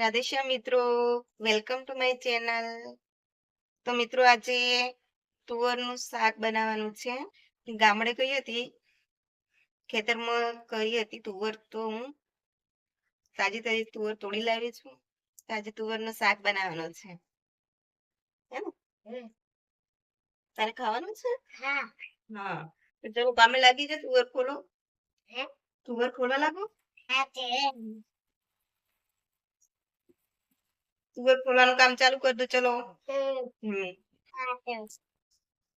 રાધેશ્યામ મિત્રો, welcome to my channel. તો મિત્રો આજે તુવરનું શાક બનાવવાનું છે. ગામડે ગઈ હતી, ખેતરમાં કરી હતી તુવર, તો હું તાજી તાજી તુવર તોડી લાવી છું. આજે તુવરનું શાક બનાવવાનું છે. હે ને? તારે ખાવાનું છે? હા. તો ચલો કામે લાગી જાય. તુવર ખોલો. તુવર ખોલવા લાગો. તુવર ખોલવાનું કામ ચાલુ કરી દો. ચલો.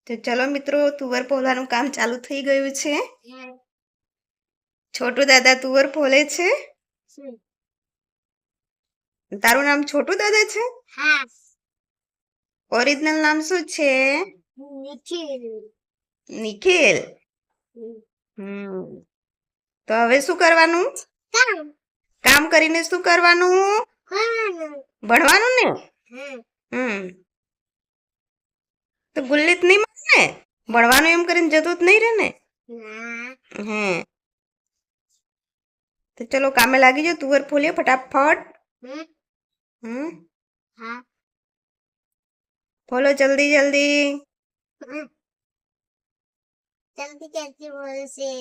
તો ચલો મિત્રો, તુવર ફોલવાનું કામ ચાલુ થઈ ગયું છે. છોટુ દાદા તુવર ફોલે છે. તારું નામ છોટુ દાદા છે? હા. ઓરિજિનલ નામ શું છે? નિખિલ. નિખિલ. તો હવે શું કરવાનું? કામ કરીને શું કરવાનું? ભણવાનું ને? તો ગુલ્લીત નહીં મળે ને? ભણવાનું એમ કરીને જતું જ નહીં રહે ને? તો ચલો કામે લાગી જાઓ. તુવર ફોલીએ ફટાફટ. ફોલો જલ્દી જલ્દી. જલ્દી જલ્દી બોલશે.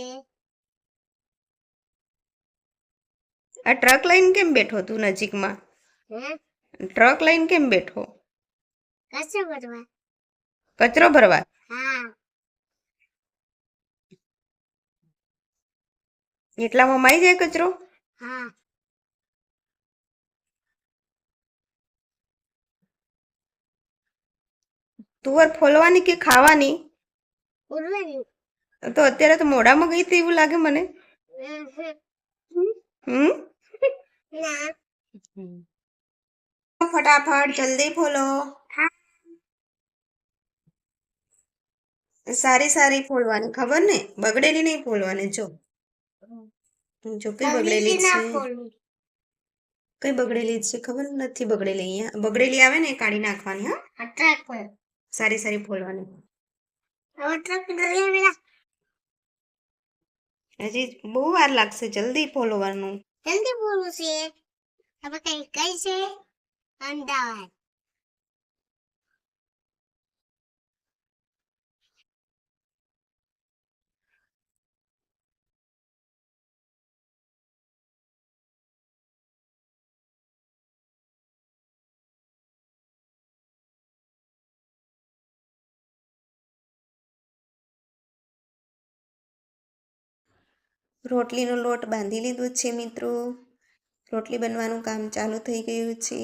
આ ટ્રક લઈને કેમ બેઠો તું નજીકમાં? ટ્રક લઈને કેમ બેઠો? કશું કરવા? કચરો ભરવા? હા. એટલામાં માઈ જાય કચરો? હા. તુવર ફોલવાની કે ખાવાની? બોલવાની. તો અત્યારે તો મોઢામાં ગઈ હતી એવું લાગે મને. ના. ફટાફટ જલ્દી ફોલો. સારી સારી ફોલવાની, ખબર ને? બગડેલી નહીં ફોલવાની. જો જો કઈ બગડેલી છે? કઈ બગડેલી છે ખબર નથી? બગડેલી અહીંયા બગડેલી આવે ને કાઢી નાખવાની. હા, સારી સારી ફોલવાની. હજી બહુ વાર લાગશે. જલ્દી ફોલવાનું. જલ્દી બોલું છે. હવે કઈ છે? અમદાવાદ. રોટલીનો લોટ બાંધી લીધો છે મિત્રો. રોટલી બનવાનું કામ ચાલુ થઈ ગયું છે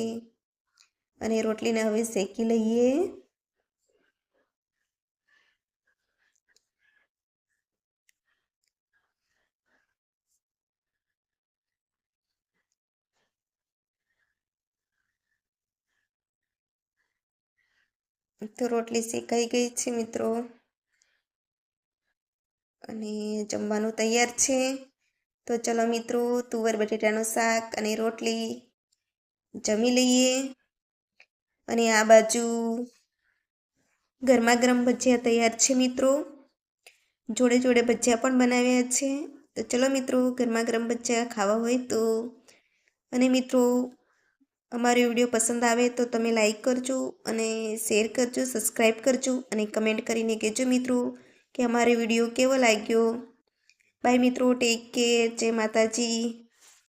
અને રોટલીને હવે શેકી લઈએ. તો રોટલી શેકાઈ ગઈ છે મિત્રો અને જમવાનું તૈયાર છે. તો ચલો મિત્રો, તુવર બટેટાનું શાક અને રોટલી જમી લઈએ. અને આ બાજુ ગરમા ગરમ ભજીયા તૈયાર છે મિત્રો. જોડે જોડે ભજીયા પણ બનાવ્યા છે. તો ચલો મિત્રો, ગરમા ગરમ ભજીયા ખાવા હોય તો. અને મિત્રો, અમારો વિડીયો પસંદ આવે તો તમે લાઈક કરજો અને શેર કરજો, સબસ્ક્રાઈબ કરજો અને કમેન્ટ કરીને કહેજો મિત્રો કે અમારો વિડીયો કેવો લાગ્યો. બાય મિત્રો, ટેક કેર. જય માતાજી.